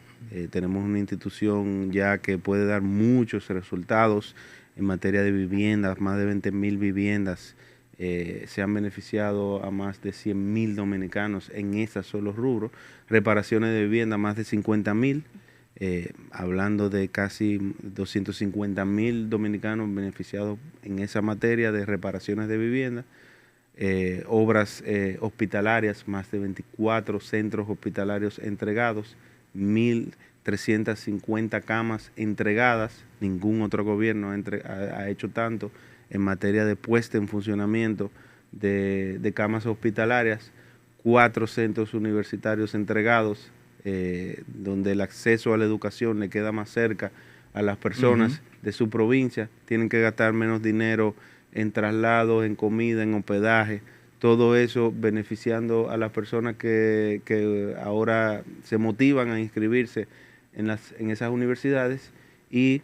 Tenemos una institución ya que puede dar muchos resultados en materia de viviendas, más de 20,000 viviendas. Se han beneficiado a más de 100,000 dominicanos en esos solos rubros. Reparaciones de vivienda, más de 50,000. Hablando de casi 250,000 dominicanos beneficiados en esa materia de reparaciones de vivienda. Obras hospitalarias, más de 24 centros hospitalarios entregados, 1,350 camas entregadas. Ningún otro gobierno ha hecho tanto en materia de puesta en funcionamiento de camas hospitalarias, 4 centros universitarios entregados, donde el acceso a la educación le queda más cerca a las personas de su provincia. Tienen que gastar menos dinero en traslados, en comida, en hospedaje, todo eso beneficiando a las personas que ahora se motivan a inscribirse en esas universidades. Y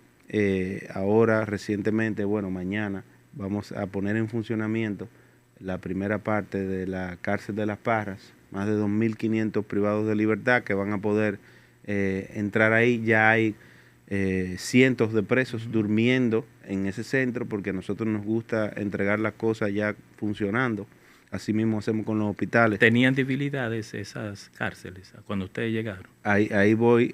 ahora recientemente, mañana vamos a poner en funcionamiento la primera parte de la cárcel de Las Parras, más de 2.500 privados de libertad que van a poder entrar ahí. Ya hay cientos de presos durmiendo en ese centro porque a nosotros nos gusta entregar las cosas ya funcionando. Así mismo hacemos con los hospitales. ¿Tenían debilidades esas cárceles cuando ustedes llegaron? Ahí voy,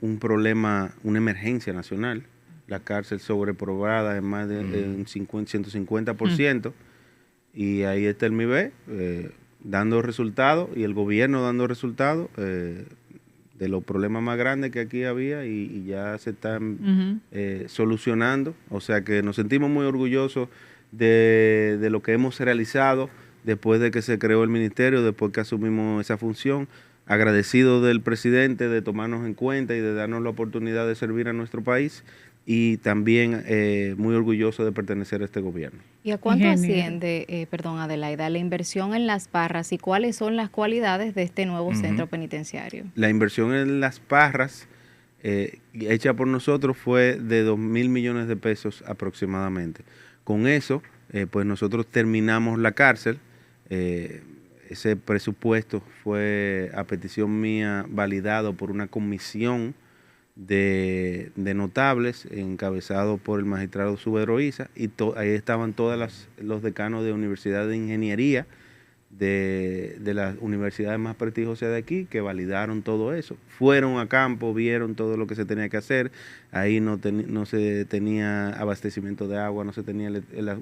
un problema, una emergencia nacional. La cárcel sobrepoblada en más de un 150%. Y ahí está el MIBE dando resultados y el gobierno dando resultados de los problemas más grandes que aquí había y ya se están solucionando. O sea que nos sentimos muy orgullosos de lo que hemos realizado después de que se creó el ministerio, después que asumimos esa función. Agradecido del presidente de tomarnos en cuenta y de darnos la oportunidad de servir a nuestro país. Y también muy orgulloso de pertenecer a este gobierno. ¿Y a cuánto asciende, Adelaida, la inversión en Las Parras y cuáles son las cualidades de este nuevo centro penitenciario? La inversión en Las Parras, hecha por nosotros, fue de 2,000 millones de pesos aproximadamente. Con eso, pues nosotros terminamos la cárcel. Ese presupuesto fue, a petición mía, validado por una comisión de notables encabezado por el magistrado Suberoiza, y ahí estaban todos los decanos de universidades de ingeniería de las universidades más prestigiosas de aquí, que validaron todo eso. Fueron a campo, vieron todo lo que se tenía que hacer. Ahí no se tenía abastecimiento de agua, no se tenía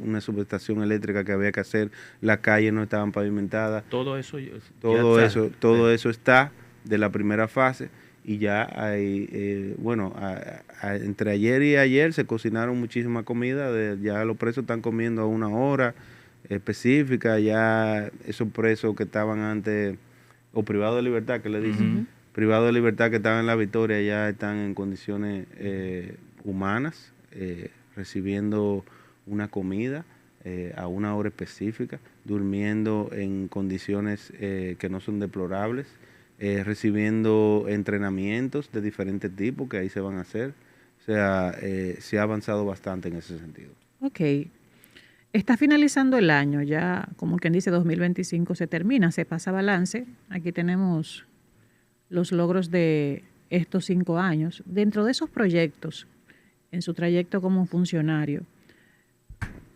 una subestación eléctrica que había que hacer, las calles no estaban pavimentadas. Todo eso está de la primera fase. Y ya hay, entre ayer y ayer se cocinaron muchísima comida. Ya los presos están comiendo a una hora específica. Ya esos presos que estaban antes, o privados de libertad, que le dicen, privados de libertad que estaban en La Victoria, ya están en condiciones humanas, recibiendo una comida a una hora específica, durmiendo en condiciones que no son deplorables. Recibiendo entrenamientos de diferentes tipos que ahí se van a hacer. O sea, se ha avanzado bastante en ese sentido. Ok. Está finalizando el año, ya como quien dice 2025 se termina, se pasa balance. Aquí tenemos los logros de estos 5 años. Dentro de esos proyectos, en su trayecto como funcionario,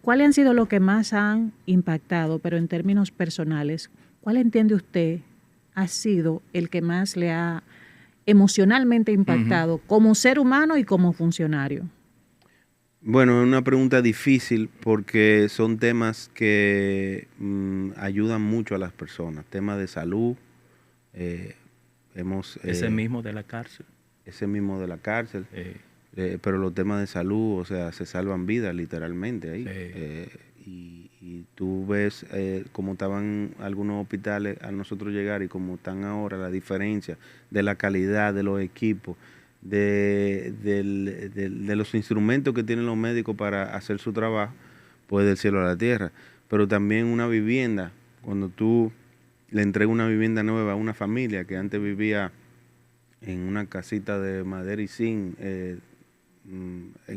¿cuáles han sido los que más han impactado, pero en términos personales? ¿Cuál entiende usted ha sido el que más le ha emocionalmente impactado como ser humano y como funcionario? Bueno, es una pregunta difícil porque son temas que ayudan mucho a las personas. Temas de salud. Ese mismo de la cárcel. Ese mismo de la cárcel. Pero los temas de salud, o sea, se salvan vidas literalmente ahí. y tú ves cómo estaban algunos hospitales a nosotros llegar y cómo están ahora, la diferencia de la calidad de los equipos, de los instrumentos que tienen los médicos para hacer su trabajo, pues del cielo a la tierra. Pero también una vivienda, cuando tú le entregas una vivienda nueva a una familia que antes vivía en una casita de madera y zinc, en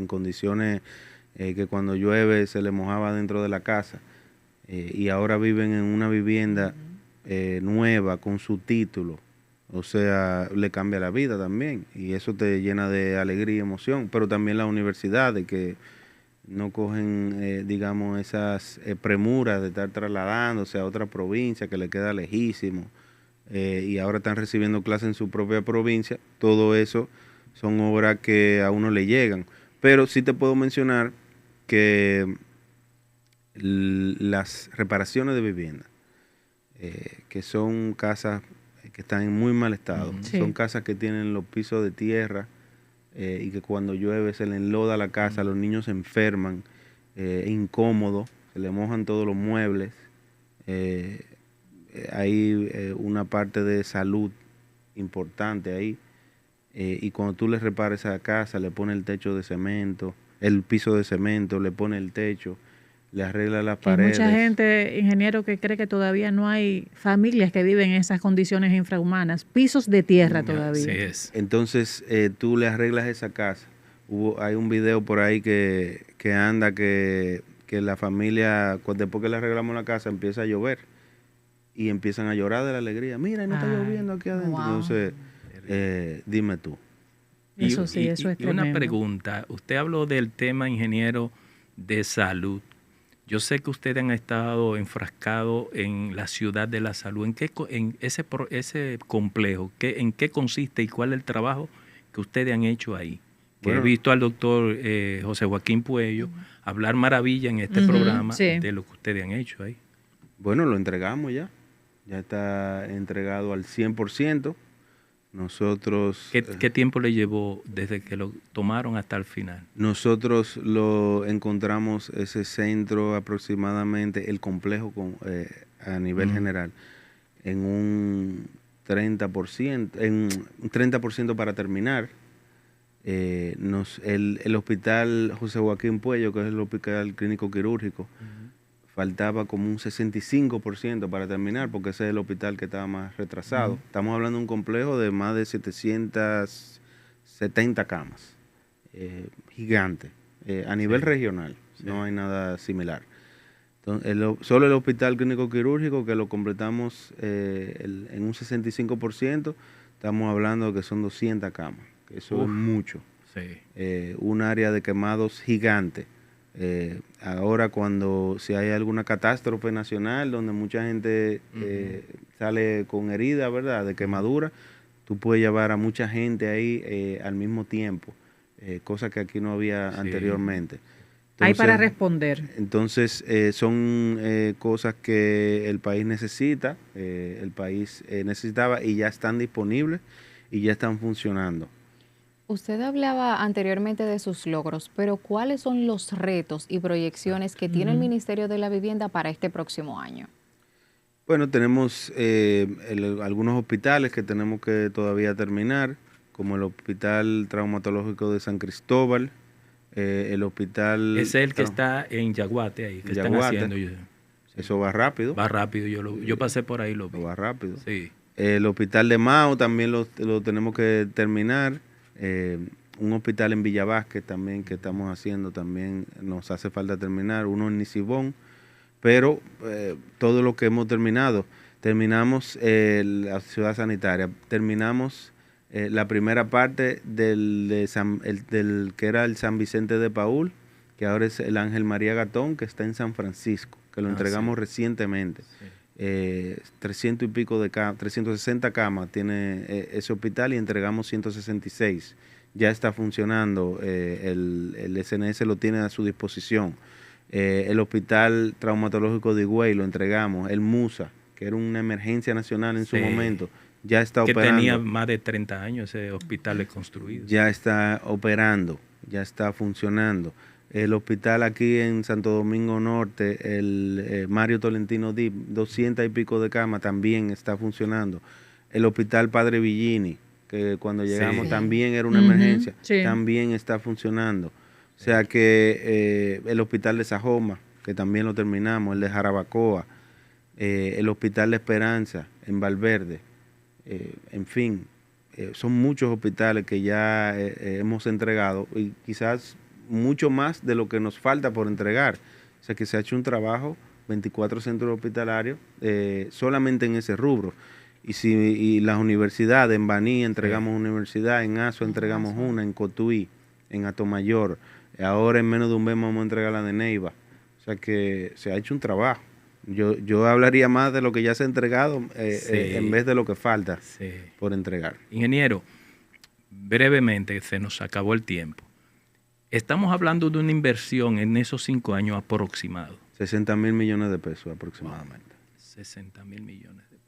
condiciones que cuando llueve se le mojaba dentro de la casa, y ahora viven en una vivienda nueva con su título, o sea, le cambia la vida también, y eso te llena de alegría y emoción. Pero también las universidades que no cogen, digamos, esas premuras de estar trasladándose a otra provincia que le queda lejísimo, y ahora están recibiendo clases en su propia provincia. Todo eso son obras que a uno le llegan. Pero sí te puedo mencionar que las reparaciones de vivienda, que son casas que están en muy mal estado, Sí. son casas que tienen los pisos de tierra, y que cuando llueve se le enloda la casa, los niños se enferman, incómodos, se le mojan todos los muebles, hay una parte de salud importante ahí, y cuando tú le repares a la casa, le pones el techo de cemento, el piso de cemento, le pones el techo, le arregla las Que hay paredes. mucha gente, ingeniero, que cree que todavía no hay familias que viven en esas condiciones infrahumanas, pisos de tierra todavía. Entonces, tú le arreglas esa casa. Hay un video por ahí que anda que la familia, después que le arreglamos la casa, empieza a llover y empiezan a llorar de la alegría. Mira, no está lloviendo aquí adentro. Wow. Entonces, dime tú. Eso sí, eso es y una tremendo. pregunta. Usted habló del tema, ingeniero, de salud. Yo sé que ustedes han estado enfrascados en la ciudad de la salud. ¿En ese complejo, en qué consiste y cuál es el trabajo que ustedes han hecho ahí? Que Bueno. he visto al doctor José Joaquín Puello hablar maravilla en este Ujú, programa sí. de lo que ustedes han hecho ahí. Bueno, lo entregamos ya. Ya está entregado al 100%. Nosotros... ¿Qué tiempo le llevó desde que lo tomaron hasta el final? Nosotros lo encontramos, ese centro aproximadamente, el complejo a nivel general, en un 30% para terminar. El hospital José Joaquín Puello, que es el hospital clínico quirúrgico, faltaba como un 65% para terminar, porque ese es el hospital que estaba más retrasado. Ujú. Estamos hablando de un complejo de más de 770 camas, gigante, a nivel regional, no hay nada similar. Entonces, solo el hospital clínico quirúrgico, que lo completamos en un 65%, estamos hablando de que son 200 camas, que eso es mucho. Sí. Un área de quemados gigante. Ahora si hay alguna catástrofe nacional donde mucha gente sale con herida, ¿verdad?, de quemadura, tú puedes llevar a mucha gente ahí al mismo tiempo, cosa que aquí no había anteriormente. Hay para Entonces, responder. Entonces, son cosas que el país necesita, necesitaba, y ya están disponibles y ya están funcionando. Usted hablaba anteriormente de sus logros, pero ¿cuáles son los retos y proyecciones que tiene el Ministerio de la Vivienda para este próximo año? Bueno, tenemos algunos hospitales que tenemos que todavía terminar, como el Hospital Traumatológico de San Cristóbal, el hospital... Es el que está en Yaguate ahí, que están Yaguate. haciendo. Eso va rápido. Va rápido, yo pasé por ahí, lo vi. Va rápido. Sí. El hospital de Mao también lo tenemos que terminar. Un hospital en Villa Vázquez también que estamos haciendo, también nos hace falta terminar. Uno en Nisibón. Pero todo lo que hemos terminado, terminamos la ciudad sanitaria, terminamos la primera parte del que era el San Vicente de Paúl, que ahora es el Ángel María Gatón, que está en San Francisco, que lo entregamos recientemente. 300 y pico de camas, 360 camas tiene ese hospital y entregamos 166. Ya está funcionando, el SNS lo tiene a su disposición. El Hospital Traumatológico de Higüey lo entregamos, el MUSA, que era una emergencia nacional en su momento, ya está que operando. tenía más de 30 años ese hospital construido. Ya está operando, ya está funcionando. El hospital aquí en Santo Domingo Norte, el Mario Tolentino Dip, 200 y pico de camas, también está funcionando. El hospital Padre Villini, que cuando llegamos también era una emergencia, también está funcionando. O sea que el hospital de Sajoma, que también lo terminamos, el de Jarabacoa, el hospital de Esperanza en Valverde, en fin, son muchos hospitales que ya hemos entregado y quizás mucho más de lo que nos falta por entregar. O sea que se ha hecho un trabajo, 24 centros hospitalarios, solamente en ese rubro. Y las universidades, en Baní entregamos una universidad, en Azua entregamos una, en Cotuí, en Atomayor. Ahora en menos de un mes vamos a entregar la de Neiva. O sea que se ha hecho un trabajo. Yo hablaría más de lo que ya se ha entregado en vez de lo que falta por entregar. Ingeniero, brevemente, se nos acabó el tiempo. Estamos hablando de una inversión en esos 5 años aproximado. 60.000 millones de pesos aproximadamente. 60.000 millones de pesos.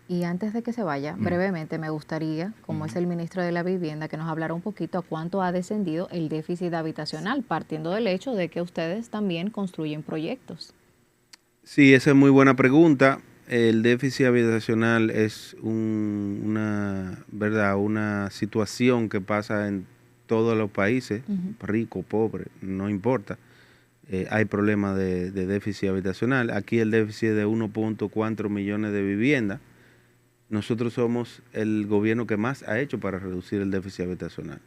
Y antes de que se vaya, brevemente me gustaría, como es el ministro de la Vivienda, que nos hablara un poquito a cuánto ha descendido el déficit habitacional, partiendo del hecho de que ustedes también construyen proyectos. Sí, esa es muy buena pregunta. El déficit habitacional es una situación que pasa en todos los países, rico, pobre, no importa. Hay problemas de déficit habitacional. Aquí el déficit es de 1.4 millones de viviendas. Nosotros somos el gobierno que más ha hecho para reducir el déficit habitacional.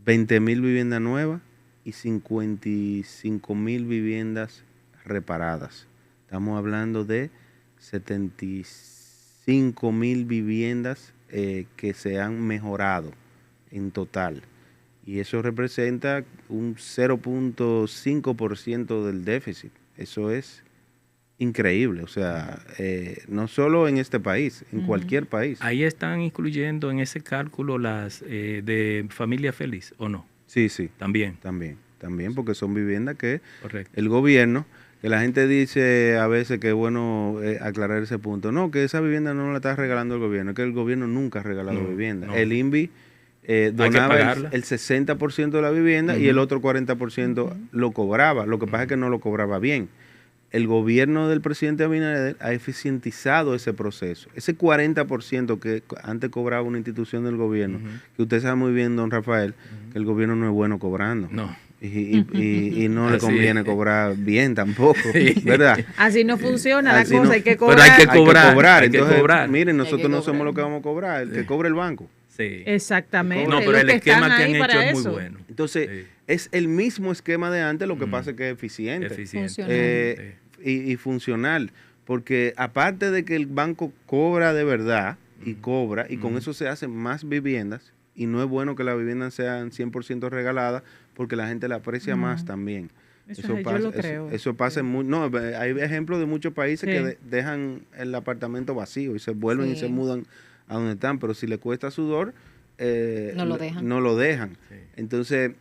20.000 viviendas nuevas y 55.000 viviendas reparadas. Estamos hablando de 75.000 viviendas que se han mejorado en total. Y eso representa un 0.5% del déficit. Eso es increíble. O sea, no solo en este país, en cualquier país. ¿Ahí están incluyendo en ese cálculo las de familia feliz o no? Sí. También, porque son viviendas que el gobierno, que la gente dice a veces que es bueno aclarar ese punto. No, que esa vivienda no la está regalando el gobierno, es que el gobierno nunca ha regalado vivienda. No. El INVI donaba el 60% de la vivienda y el otro 40% lo cobraba. Lo que pasa es que no lo cobraba bien. El gobierno del presidente Abinader ha eficientizado ese proceso. Ese 40% que antes cobraba una institución del gobierno, que usted sabe muy bien, don Rafael, que el gobierno no es bueno cobrando. No. Y no le conviene cobrar bien tampoco, ¿verdad? Así no funciona la cosa, hay que cobrar. Pero hay que cobrar. Entonces, miren, nosotros no somos los que vamos a cobrar, el que cobra el banco. Sí. Exactamente. No, pero el esquema que han hecho es muy bueno. Entonces, es el mismo esquema de antes, lo que pasa es que es eficiente. Y funcional. Porque aparte de que el banco cobra de verdad, y con eso se hacen más viviendas, y no es bueno que las viviendas sean 100% regaladas, porque la gente la aprecia más también. Eso pasa, yo lo creo. Eso pasa en hay ejemplos de muchos países que dejan el apartamento vacío y se vuelven y se mudan a donde están, pero si le cuesta sudor, no lo dejan. Sí. Entonces,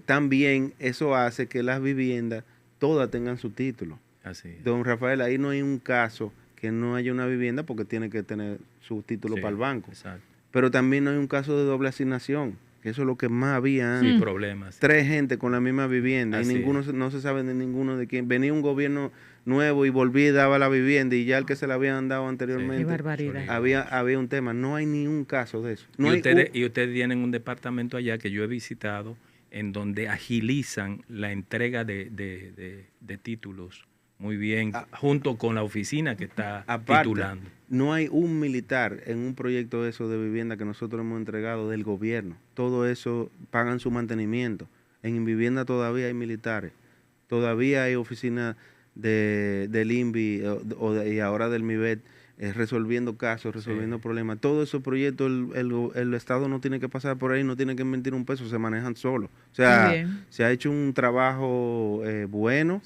también eso hace que las viviendas todas tengan su título. Así. Don Rafael, ahí no hay un caso que no haya una vivienda porque tiene que tener su título para el banco. Exacto. Pero también no hay un caso de doble asignación, que eso es lo que más había antes. Sí, problemas. 3 gente con la misma vivienda Así y no se sabe de ninguno de quién. Venía un gobierno nuevo y volvía y daba la vivienda y ya el que se la habían dado anteriormente. Qué barbaridad. Había un tema. No hay ni un caso de eso. Y ustedes tienen un departamento allá que yo he visitado en donde agilizan la entrega de títulos muy bien, junto con la oficina que está titulando. No hay un militar en un proyecto de eso de vivienda que nosotros hemos entregado del gobierno. Todo eso pagan su mantenimiento. En vivienda todavía hay militares. Todavía hay oficinas del INVI y ahora del MIBET resolviendo casos, resolviendo problemas. Todos esos proyectos el Estado no tiene que pasar por ahí, no tiene que invertir un peso, se manejan solos. O sea, se ha hecho un trabajo bueno.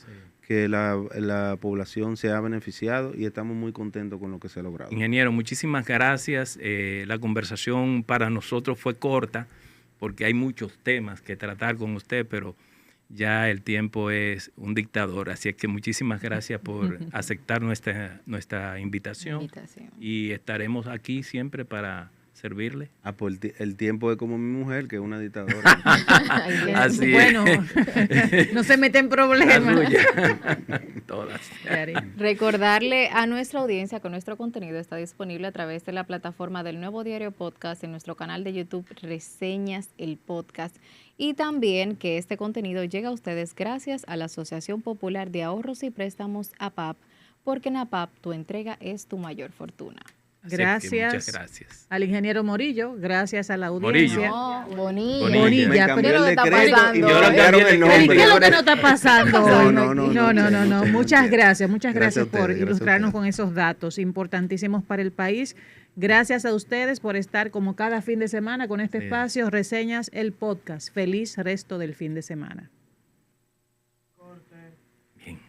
Que la población se ha beneficiado y estamos muy contentos con lo que se ha logrado. Ingeniero, muchísimas gracias. La conversación para nosotros fue corta porque hay muchos temas que tratar con usted, pero ya el tiempo es un dictador. Así es que muchísimas gracias por aceptar nuestra invitación. Y estaremos aquí siempre para servirle. Pues el tiempo es como mi mujer, que es una dictadora. Así bueno, no se mete en problemas. Todas. Recordarle a nuestra audiencia que nuestro contenido está disponible a través de la plataforma del Nuevo Diario Podcast, en nuestro canal de YouTube Reseñas el Podcast, y también que este contenido llega a ustedes gracias a la Asociación Popular de Ahorros y Préstamos APAP, porque en APAP tu entrega es tu mayor fortuna. Gracias, muchas gracias al ingeniero Morillo, gracias a la audiencia. Bonilla. Pero ¿qué está pasando? ¿Qué es lo que no está pasando? No. Muchas gracias por ustedes, ilustrarnos con esos datos importantísimos para el país. Gracias a ustedes por estar como cada fin de semana con este espacio, Reseñas el Podcast. Feliz resto del fin de semana. Bien.